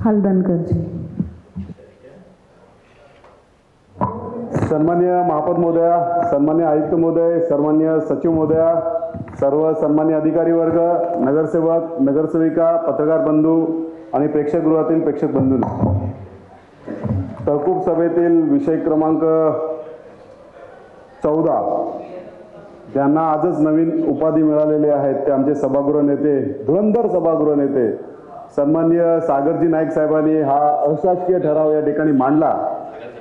हलदनकरजी. सन्मान्य महापौर महोदया, सन्मान्य आयुक्त महोदय, सन्मान्य सचिव महोदया, सर्व सन्मान्य अधिकारी वर्ग, नगरसेवक, नगरसेविका, पत्रकार बंधू आणि प्रेक्षकगृहातील प्रेक्षक बंधूंनो, तहकूब सभेतील विषय क्रमांक 14 ज्यांना आजच नवीन उपाधी मिळालेली आहेत ते आमचे सभागृह नेते, धुरंधर सभागृह नेते सन्मान्य सागरजी नाईक साहेबांनी हा अशासकीय ठराव या ठिकाणी मांडला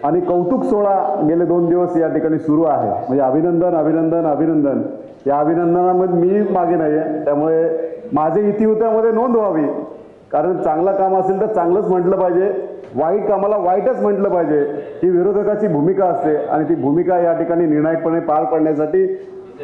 आणि कौतुक सोहळा गेले 2 दिवस या ठिकाणी सुरू आहे. म्हणजे अभिनंदन अभिनंदन अभिनंदन. या अभिनंदनामध्ये मी मागे नाही आहे, त्यामुळे माझे इतिहासामध्ये नोंद व्हावी. कारण चांगलं काम असेल तर चांगलंच म्हटलं पाहिजे, वाईट कामाला वाईटच म्हटलं पाहिजे. ही विरोधकाची भूमिका असते आणि ती भूमिका या ठिकाणी निर्णायकपणे पार पाडण्यासाठी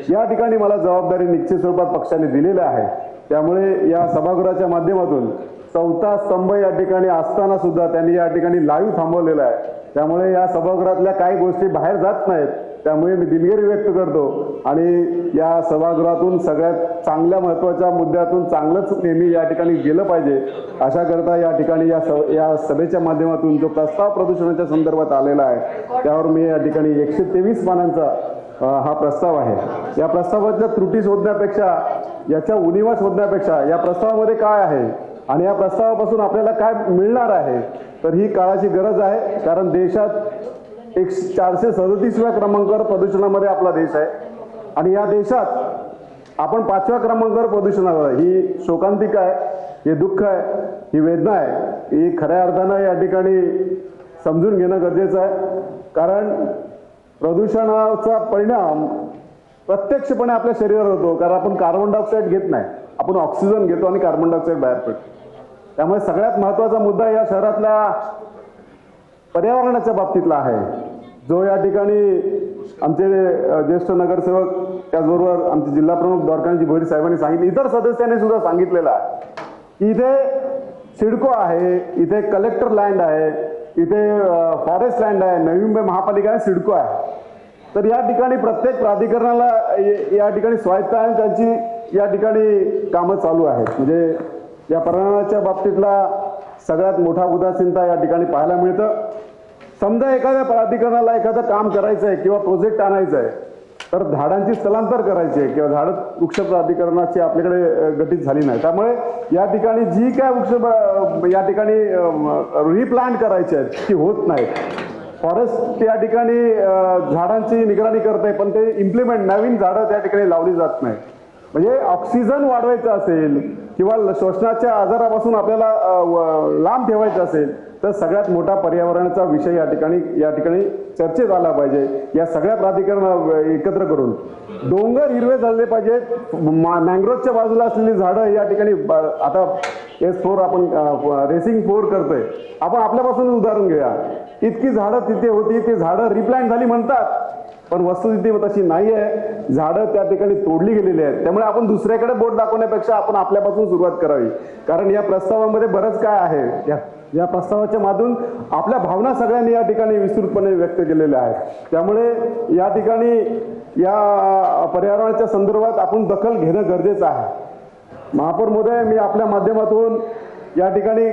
या ठिकाणी मला जबाबदारी निश्चित स्वरूपात पक्षाने दिलेली आहे. त्यामुळे या सभागृहाच्या माध्यमातून 4था स्तंभ या ठिकाणी असताना सुद्धा त्यांनी या ठिकाणी लाईव्ह थांबवलेला आहे. त्यामुळे या सभागृहातल्या काही गोष्टी बाहेर जात नाहीत. त्यामुळे मी दिलगिरी व्यक्त करतो आणि या सभागृहातून सगळ्यात चांगल्या महत्त्वाच्या मुद्द्यातून चांगलंच नेहमी या ठिकाणी गेलं पाहिजे अशा करता या ठिकाणी या सभेच्या माध्यमातून जो प्रस्ताव प्रदूषणाच्या संदर्भात आलेला आहे त्यावर मी या ठिकाणी 123 पानांचा हा प्रस्ताव आहे. या प्रस्तावातल्या त्रुटी शोधण्यापेक्षा, याच्या उणिवा शोधण्यापेक्षा या प्रस्तावामध्ये काय आहे आणि या प्रस्तावापासून आपल्याला काय मिळणार आहे, तर ही काळाची गरज आहे. कारण देशात 437व्या क्रमांकावर प्रदूषणामध्ये आपला देश आहे आणि या देशात आपण 5व्या क्रमांकावर प्रदूषणावर. ही शोकांतिका आहे, हे दुःख आहे, ही वेदना आहे. ही खऱ्या अर्थानं या ठिकाणी समजून घेणं गरजेचं आहे. कारण प्रदूषणाचा परिणाम प्रत्यक्षपणे आपल्या शरीरावर होतो. कारण आपण कार्बन डायऑक्साईड घेत नाही, आपण ऑक्सिजन घेतो आणि कार्बन डायऑक्साईड बाहेर पडतो. त्यामुळे सगळ्यात महत्त्वाचा मुद्दा या शहरातल्या पर्यावरणाच्या बाबतीतला आहे, जो या ठिकाणी आमचे ज्येष्ठ नगरसेवक त्याचबरोबर आमचे जिल्हा प्रमुख द्वारकांजी भोईर साहेबांनी सांगितले, इतर सदस्यांनी सुद्धा सांगितलेलं आहे की इथे सिडको आहे, इथे कलेक्टर लँड आहे, इथे फॉरेस्ट लँड आहे, नवी मुंबई महापालिका आहे, सिडको आहे. तर या ठिकाणी प्रत्येक प्राधिकरणाला या ठिकाणी स्वायत्ता आहे, त्यांची या ठिकाणी कामं चालू आहेत. म्हणजे या पर्यावरणाच्या बाबतीतला सगळ्यात मोठा उदासीनता या ठिकाणी पाहायला मिळतं. समजा एखाद्या प्राधिकरणाला एखादं काम करायचं आहे किंवा प्रोजेक्ट आणायचं आहे तर झाडांची स्थलांतर करायची आहे किंवा झाड वृक्ष प्राधिकरणाची आपल्याकडे गठीत झाली नाही. त्यामुळे या ठिकाणी जी काय वृक्ष या ठिकाणी रिप्लांट करायची आहेत ती होत नाही. फॉरेस्ट या ठिकाणी झाडांची निगराणी करते पण ते इम्प्लिमेंट नवीन झाडं त्या ठिकाणी लावली जात नाही. म्हणजे ऑक्सिजन वाढवायचं असेल किंवा श्वसनाच्या आजारापासून आपल्याला लांब ठेवायचं असेल तर सगळ्यात मोठा पर्यावरणाचा विषय या ठिकाणी चर्चेत आला पाहिजे. या सगळ्या प्राधिकरण एकत्र करून डोंगर हिरवे झाले पाहिजेत. मँग्रोवच्या बाजूला असलेली झाडं या ठिकाणी आता S4 आपण रेसिंग 4 करतोय, आपण आपल्यापासून उदाहरण घेऊया. इतकी झाडं तिथे होती, ती झाडं रिप्लांट झाली म्हणतात पण वस्तुस्थिती तशी नाही आहे. झाडं त्या ठिकाणी तोडली गेलेली आहेत. त्यामुळे आपण दुसऱ्याकडे बोट दाखवण्यापेक्षा आपण आपल्यापासून सुरुवात करावी. कारण या प्रस्तावामध्ये बरंच काय आहे. या प्रस्तावाच्या माध्यमातून आपल्या भावना सगळ्यांनी या ठिकाणी विस्तृतपणे व्यक्त केलेल्या आहेत. त्यामुळे या ठिकाणी या पर्यावरणाच्या संदर्भात आपण दखल घेणं गरजेचं आहे. महापौर महोदय, मी आपल्या माध्यमातून या ठिकाणी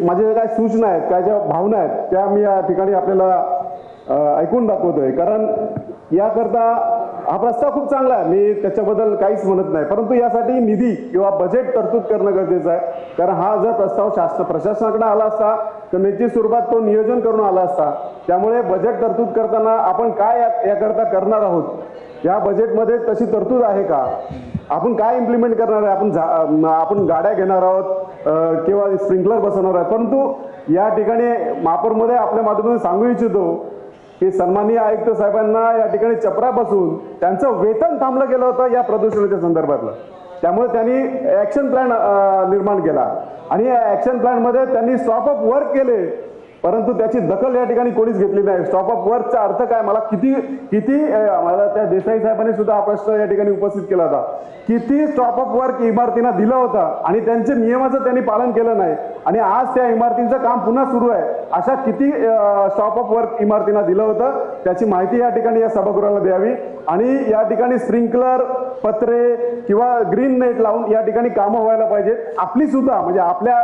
माझ्या काय सूचना आहेत, काय ज्या भावना आहेत त्या मी या ठिकाणी आपल्याला ऐकून दाखवतोय. कारण याकरता हा प्रस्ताव खूप चांगला आहे, मी त्याच्याबद्दल काहीच म्हणत नाही. परंतु यासाठी निधी किंवा बजेट तरतूद करणं गरजेचं आहे. कारण हा जर प्रस्ताव प्रशासनाकडे आला असता तर निश्चित स्वरूपात तो नियोजन करून आला असता. त्यामुळे बजेट तरतूद करताना आपण काय याकरता करणार आहोत, या बजेटमध्ये तशी तरतूद आहे का, आपण काय इम्प्लिमेंट करणार आहे, आपण गाड्या घेणार आहोत किंवा स्प्रिंकलर बसवणार आहोत. परंतु या ठिकाणी महापौरमध्ये आपल्या माध्यमातून सांगू इच्छितो की सन्माननीय आयुक्त साहेबांना या ठिकाणी चपरापासून त्यांचं वेतन थांबलं गेलं होतं या प्रदूषणाच्या संदर्भातलं. त्यामुळे त्यांनी ॲक्शन प्लॅन निर्माण केला आणि या ॲक्शन प्लॅनमध्ये त्यांनी स्टॉप ऑफ वर्क केले, परंतु त्याची दखल या ठिकाणी कोणीच घेतली नाही. स्टॉप ऑफ वर्कचा अर्थ काय, मला मला त्या देसाई साहेबांनी सुद्धा हा प्रश्न या ठिकाणी उपस्थित केला होता. किती स्टॉप ऑफ वर्क इमारतींना दिलं होतं आणि त्यांच्या नियमाचं त्यांनी पालन केलं नाही आणि आज त्या इमारतींचं काम पुन्हा सुरू आहे. अशा किती स्टॉप ऑफ वर्क इमारतींना दिलं होतं त्याची माहिती या ठिकाणी या सभागृहाला द्यावी आणि या ठिकाणी स्प्रिंकलर, पत्रे किंवा ग्रीन नेट लावून या ठिकाणी कामं व्हायला पाहिजेत. आपली सुद्धा म्हणजे आपल्या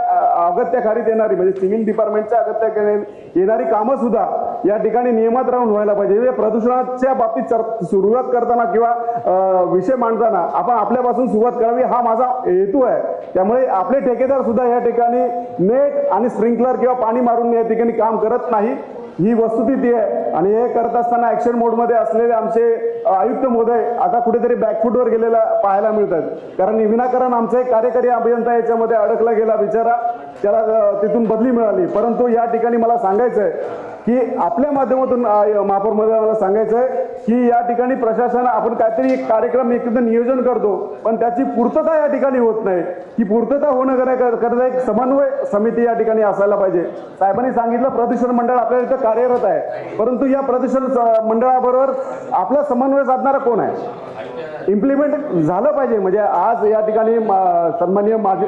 अगत्याखारीत येणारी म्हणजे सिव्हिल डिपार्टमेंटच्या अगत्याखारीत येणारी कामं सुद्धा या ठिकाणी नियमात राहून व्हायला पाहिजे. म्हणजे प्रदूषणाच्या बाबतीत सुरुवात करताना किंवा विषय मांडताना आपण आपल्यापासून सुरुवात करावी हा माझा हेतू आहे. त्यामुळे आपले ठेकेदार सुद्धा या ठिकाणी नेट आणि स्प्रिंकलर किंवा पाणी मारून या ठिकाणी काम करत नाही, ही वस्तुस्थिती आहे. आणि हे करत असताना ऍक्शन मोडमध्ये असलेले आमचे आयुक्त महोदय आता कुठेतरी बॅकफुटवर गेलेला पाहायला मिळतात. कारण विनाकारण आमचा एक कार्यकारी अभियंता याच्यामध्ये अडकला गेला बिचारा, त्याला तिथून बदली मिळाली. परंतु या ठिकाणी मला सांगायचं आहे की आपल्या माध्यमातून महापौरमध्ये मला सांगायचं आहे की या ठिकाणी प्रशासन आपण काहीतरी एक कार्यक्रम एकदा नियोजन करतो, पण त्याची पूर्तता या ठिकाणी होत नाही. ही पूर्तता होणं करता एक समन्वय समिती या ठिकाणी असायला पाहिजे. साहेबांनी सांगितलं प्रदूषण मंडळ आपल्या इथं कार्यरत आहे, परंतु या प्रदूषण मंडळाबरोबर आपला समन्वय साधणारा कोण आहे? इम्प्लिमेंट झालं पाहिजे. म्हणजे आज या ठिकाणी सन्माननीय माजी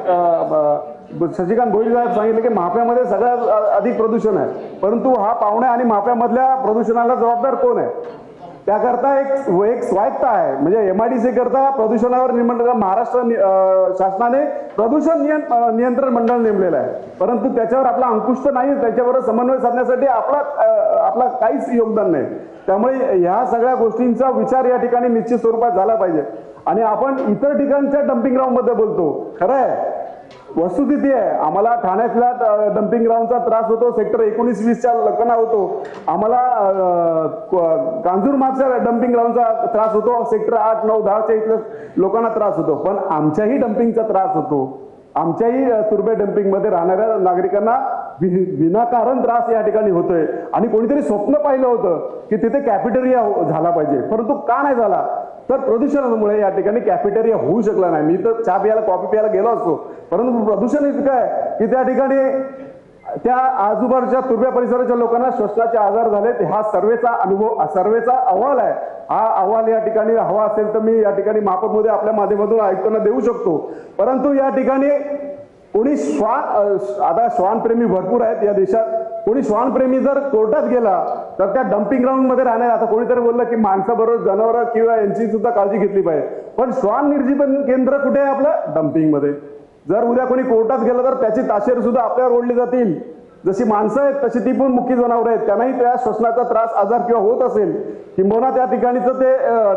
शशिकांत भोईर साहेब सांगितलं की महाप्यामध्ये सगळ्यात अधिक प्रदूषण आहे, परंतु हा पाहुण्या आणि महाप्यामधल्या प्रदूषणाला जबाबदार कोण आहे? त्याकरता एक स्वायत्त आहे. म्हणजे MIDC करता प्रदूषणावर महाराष्ट्र शासनाने प्रदूषण नियंत्रण मंडळ नेमलेलं आहे, परंतु त्याच्यावर आपला अंकुश तर नाही, त्याच्यावर समन्वय साधण्यासाठी आपला काहीच योगदान नाही. त्यामुळे ह्या सगळ्या गोष्टींचा विचार या ठिकाणी निश्चित स्वरूपात झाला पाहिजे. आणि आपण इतर ठिकाणच्या डम्पिंग ग्राउंड बद्दल बोलतो, खरं आहे वस्तुस्थिती आहे. आम्हाला ठाण्यातल्या डम्पिंग ग्राउंडचा त्रास होतो, सेक्टर 19-20च्या लोकांना होतो. आम्हाला कांजूरमार्गच्या डम्पिंग ग्राउंडचा त्रास होतो, सेक्टर 8, 9, 10च्या इथल्या लोकांना त्रास होतो. पण आमच्याही डम्पिंगचा त्रास होतो. आमच्याही तुर्बे डम्पिंग मध्ये राहणाऱ्या नागरिकांना विनाकारण त्रास या ठिकाणी होतोय. आणि कोणीतरी स्वप्न पाहिलं होतं की तिथे कॅफेटेरिया झाला पाहिजे, परंतु का नाही झाला? तर प्रदूषणामुळे या ठिकाणी कॅफेटेरिया होऊ शकला नाही. मी तर चहा प्यायला कॉफी प्यायला गेलो असतो, परंतु प्रदूषण इतकं आहे की त्या ठिकाणी त्या आजूबाजूच्या तुर्ब्या परिसराच्या लोकांना श्वसनाचे आजार झालेत. हा सर्वेचा अहवाल आहे. हा अहवाल या ठिकाणी हवा असेल तर मी या ठिकाणी महापौरमध्ये आपल्या माध्यमातून आयुक्तांना देऊ शकतो. परंतु या ठिकाणी कोणी आता श्वानप्रेमी भरपूर आहेत या देशात. कोणी श्वानप्रेमी जर कोर्टात गेला तर त्या डम्पिंग ग्राउंड मध्ये राहणार. आता कोणीतरी बोललं की माणसाबरोबर जनावरं किंवा यांची सुद्धा काळजी घेतली पाहिजे, पण श्वान निर्जीवन केंद्र कुठे आहे? आपलं डम्पिंग मध्ये. जर उद्या कोणी कोर्टात गेलं तर त्याची ताशेर सुद्धा आपल्यावर ओढली जातील. जशी माणसं आहेत तशी ती पण मुख्य जनावरं आहेत, त्यांनाही त्या श्वसनाचा त्रास आजार किंवा होत असेल किंबहुना त्या ठिकाणीचं ते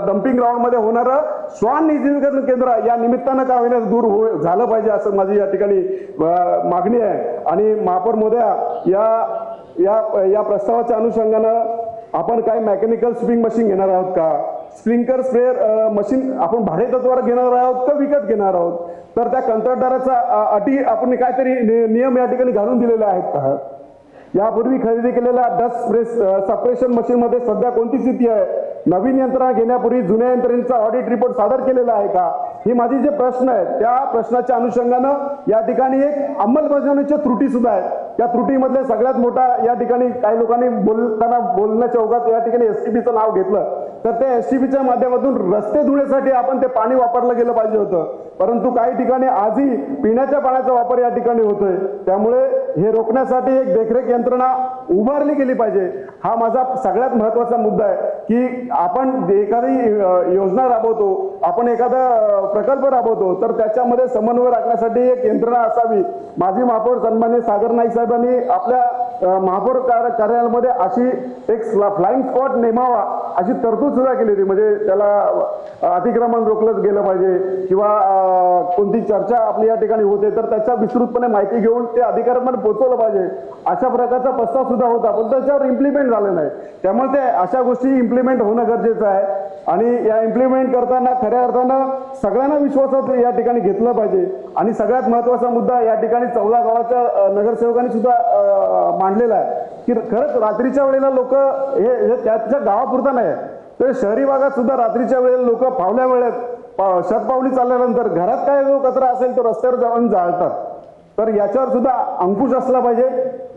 डम्पिंग ग्राउंड मध्ये होणारं श्वान निर्जीवन केंद्र या निमित्तानं का होईना दूर झालं पाहिजे असं माझी या ठिकाणी मागणी आहे. आणि महापौर महोदया या प्रस्तावाच्या अनुषंगानं आपण काय मेकॅनिकल स्प्रिंग मशीन घेणार आहोत का? स्प्रिंकलर स्प्रेअर मशीन आपण भाडे तत्वावर घेणार आहोत का विकत घेणार आहोत? तर त्या कंत्राटदाराचा अटी आपण काहीतरी नियम या ठिकाणी घालून दिलेले आहेत का? यापूर्वी खरेदी केलेल्या डस्ट सप्रेशन मशीन मध्ये सध्या कोणती स्थिती आहे? नवीन यंत्रणा घेण्यापूर्वी जुन्या यंत्रणेचा ऑडिट रिपोर्ट सादर केलेला आहे का? ही माझी जे प्रश्न आहेत त्या प्रश्नाच्या अनुषंगानं या ठिकाणी एक अंमलबजावणीच्या त्रुटी सुद्धा आहेत. त्या त्रुटीमधले सगळ्यात मोठा या ठिकाणी काही लोकांनी बोलण्याच्या ओघात या ठिकाणी STPचं नाव घेतलं. तर त्या STPच्या माध्यमातून रस्ते धुण्यासाठी आपण ते पाणी वापरलं गेलं पाहिजे होतं, परंतु काही ठिकाणी आजही पिण्याच्या पाण्याचा वापर या ठिकाणी होतोय. त्यामुळे हे रोखण्यासाठी एक देखरेख यंत्रणा उभारली गेली पाहिजे. हा माझा सगळ्यात महत्वाचा मुद्दा आहे की आपण एखादी योजना राबवतो, आपण एखादा प्रकल्प राबवतो तर त्याच्यामध्ये समन्वय राखण्यासाठी एक यंत्रणा असावी. माजी महापौर सन्माननीय सागर नाईक साहेबांनी आपल्या महापौर कार्यालयामध्ये अशी एक फ्लाइंग स्क्वॉड नेमावा अशी तरतूद सुद्धा केली होती. म्हणजे त्याला अतिक्रमण रोखलं गेलं पाहिजे किंवा कोणती चर्चा आपली या ठिकाणी होते तर त्याच्या विस्तृतपणे माहिती घेऊन ते अधिकाऱ्यांमध्ये पोहोचवलं पाहिजे, अशा प्रकारचा प्रस्ताव सुद्धा होता, पण त्याच्यावर इम्प्लिमेंट झालं नाही. त्यामुळे ते अशा गोष्टी इम्प्लिमेंट होणं गरजेचं आहे. आणि या इम्प्लिमेंट करताना खऱ्या अर्थानं सगळ्यांना विश्वासात या ठिकाणी घेतलं पाहिजे. आणि सगळ्यात महत्वाचा मुद्दा या ठिकाणी 14 गावाच्या नगरसेवकांनी सुद्धा मांडलेला आहे की खरंच रात्रीच्या वेळेला लोक हे त्याच्या गावापुरता नाही तर शहरी भागात सुद्धा रात्रीच्या वेळेला लोक फावल्या वेळेत शतपावली चालल्यानंतर घरात काय जो कचरा असेल तो रस्त्यावर जाऊन जाळतात. तर याच्यावर सुद्धा अंकुश असला पाहिजे,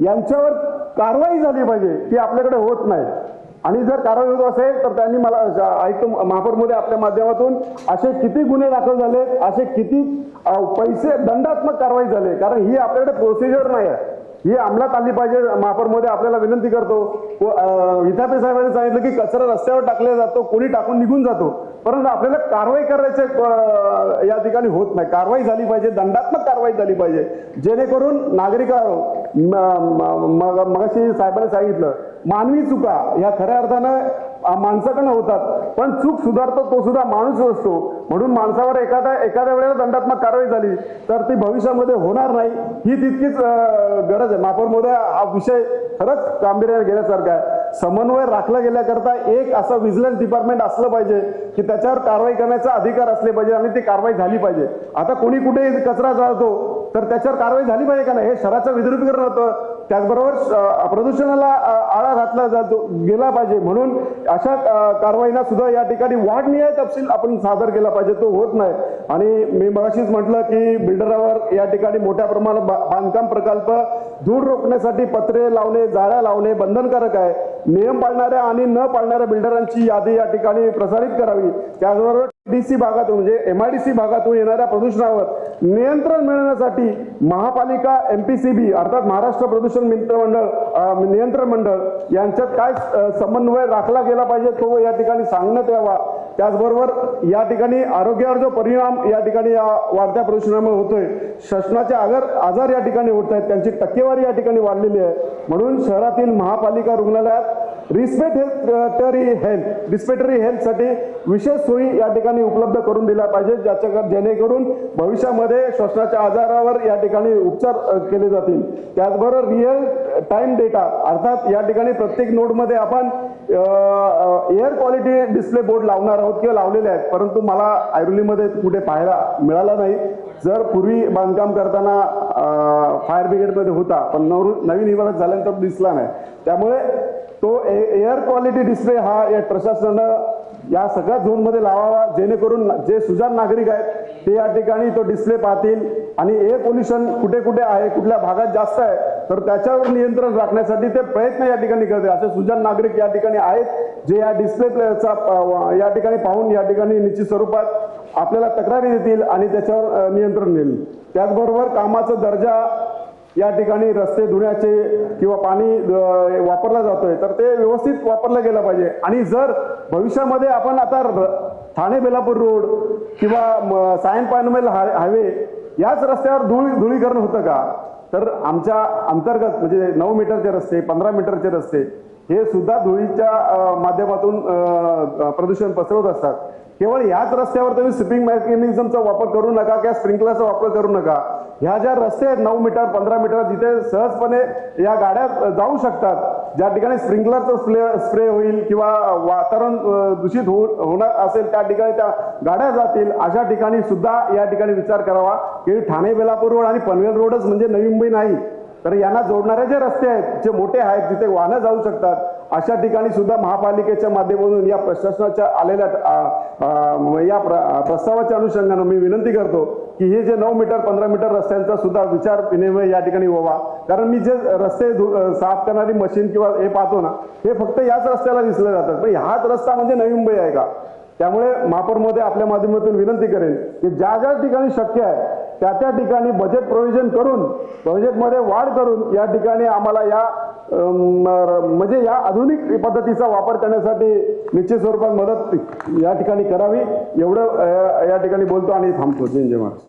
यांच्यावर कारवाई झाली पाहिजे ती आपल्याकडे होत नाही. आणि जर कारवाई होत असेल तर त्यांनी मला आयुक्त महापौरमध्ये आपल्या माध्यमातून असे किती गुन्हे दाखल झाले, असे किती पैसे दंडात्मक कारवाई झाले, कारण ही आपल्याकडे प्रोसिजर नाही आहे, ही अंमलात आली पाहिजे. महापौरमध्ये आपल्याला विनंती करतो. विधाते साहेबांनी सांगितलं की कचरा रस्त्यावर टाकला जातो, कोणी टाकून निघून जातो, परंतु आपल्याला कारवाई करायचे या ठिकाणी होत नाही. कारवाई झाली पाहिजे, दंडात्मक कारवाई झाली पाहिजे, जेणेकरून मगाशी साहेबांनी सांगितलं मानवी चुका ह्या खऱ्या अर्थानं माणसाकडनं होतात, पण चूक सुधारतो तो सुद्धा माणूस असतो. म्हणून माणसावर एखाद्या वेळेला दंडात्मक कारवाई झाली तर ती भविष्यामध्ये होणार नाही, ही तितकीच गरज आहे. महापौर महोदय, हा विषय खरंच गांभीर्याने घेण्यासारखा आहे. समन्वय राखला गेल्याकरता एक असं व्हिजिलन्स डिपार्टमेंट असलं पाहिजे की त्याच्यावर कारवाई करण्याचा अधिकार असले पाहिजे आणि ती कारवाई झाली पाहिजे. आता कोणी कुठे कचरा जाळतो तर त्याच्यावर कारवाई झाली पाहिजे का नाही, हे शहराचं विद्रुपीकरण होतं. त्याचबरोबर प्रदूषणाला आळा घातला गेला पाहिजे. म्हणून अशा कारवाईना सुद्धा या ठिकाणी वाढनिहाय तपशील आपण सादर केला पाहिजे, तो होत नाही. आणि मी मगाशीच म्हटलं की बिल्डरावर या ठिकाणी मोठ्या प्रमाणात बांधकाम प्रकल्प धूळ रोखण्यासाठी पत्रे लावणे, जाळ्या लावणे बंधनकारक आहे. नियम पाळणाऱ्या आणि न पाळणाऱ्या बिल्डरांची यादी या ठिकाणी प्रसारित करावी. त्याचबरोबर डीसी भागातून म्हणजे MIDC भागातून येणाऱ्या प्रदूषणावर नियंत्रण मिळवण्यासाठी महापालिका, MPCB अर्थात महाराष्ट्र प्रदूषण नियंत्रण मंडळ यांच्यात काय समन्वय राखला गेला पाहिजे तो या ठिकाणी सांगण्यात यावा. त्याचबरोबर या ठिकाणी आरोग्यावर जो परिणाम या ठिकाणी या वाढत्या प्रदूषणामुळे होतोय, श्वसनाचे आजार या ठिकाणी होत आहेत, त्यांची टक्केवारी या ठिकाणी वाढलेली आहे. म्हणून शहरातील महापालिका रुग्णालयात रिस्पिरेटरी हेल्थसाठी विशेष सोयी या ठिकाणी उपलब्ध करून दिल्या पाहिजे, जेणेकरून भविष्यामध्ये श्वसनाच्या आजारावर या ठिकाणी उपचार केले जातील. त्याचबरोबर रिअल टाइम डेटा अर्थात या ठिकाणी प्रत्येक नोडमध्ये आपण एअर क्वालिटी डिस्प्ले बोर्ड लावणार आहोत किंवा लावलेले आहेत, परंतु मला ऐरोलीमध्ये कुठे पाहायला मिळाला नाही. जर पूर्वी बांधकाम करताना फायर ब्रिगेडमध्ये होता, पण नवीन इमारत झाल्यानंतर दिसला नाही. त्यामुळे तो एअर क्वालिटी डिस्प्ले हा या प्रशासनानं या सगळ्या झोनमध्ये लावावा, जेणेकरून जे सुजाण नागरिक आहेत ते या ठिकाणी तो डिस्प्ले पाहतील आणि एअर पोल्युशन कुठे कुठे आहे, कुठल्या भागात जास्त आहे तर त्याच्यावर नियंत्रण राखण्यासाठी ते प्रयत्न या ठिकाणी करते. असे सुजाण नागरिक या ठिकाणी आहेत जे या डिस्प्लेचा या ठिकाणी पाहून या ठिकाणी निश्चित स्वरूपात आपल्याला तक्रारी देतील आणि त्याच्यावर नियंत्रण येईल. त्याचबरोबर कामाचा दर्जा या ठिकाणी रस्ते धुण्याचे किंवा पाणी वापरला जातोय तर ते व्यवस्थित वापरलं गेलं पाहिजे. आणि जर भविष्यामध्ये आपण आता ठाणे बेलापूर रोड किंवा सायन पानमेल हायवे याच रस्त्यावर धुळीकरण होतं का, तर आमच्या अंतर्गत म्हणजे 9 मीटरचे रस्ते, 15 मीटरचे रस्ते हे सुद्धा धुळीच्या माध्यमातून प्रदूषण पसरवत असतात. केवळ याच रस्त्यावर तुम्ही स्वीपिंग मेकॅनिझमचा वापर करू नका किंवा स्प्रिंकलरचा वापर करू नका. ह्या ज्या रस्ते आहेत 9 मीटर 15 मीटर जिथे सहजपणे या गाड्या जाऊ शकतात, ज्या ठिकाणी स्प्रिंकलरचा स्प्रे होईल किंवा वातावरण दूषित होणार असेल त्या ठिकाणी त्या गाड्या जातील, अशा ठिकाणी सुद्धा या ठिकाणी विचार करावा की ठाणे बेलापूर रोड आणि पनवेल रोडच म्हणजे नवी मुंबई नाही, तर यांना जोडणारे जे रस्ते आहेत जे मोठे आहेत जिथे वाहनं जाऊ शकतात अशा ठिकाणी सुद्धा महापालिकेच्या माध्यमातून या प्रशासनाच्या आलेल्या या प्रस्तावाच्या अनुषंगाने मी विनंती करतो की हे जे 9 मीटर 15 मीटर रस्त्यांचा सुद्धा विचार विनिमय या ठिकाणी व्हावा. कारण मी जे रस्ते साफ करणारी मशीन किंवा हे पाहतो ना, हे फक्त याच रस्त्याला दिसले जातात, पण हाच रस्ता म्हणजे नवी मुंबई आहे का? त्यामुळे महापौर मध्ये आपल्या माध्यमातून विनंती करेन की ज्या ज्या ठिकाणी शक्य आहे त्या त्या ठिकाणी बजेट प्रोव्हिजन करून बजेटमध्ये वाढ करून या ठिकाणी आम्हाला या म्हणजे या आधुनिक पद्धतीचा वापर करण्यासाठी निश्चित स्वरूपात मदत या ठिकाणी करावी. एवढं या ठिकाणी बोलतो आणि थांबतो. जय महाराज.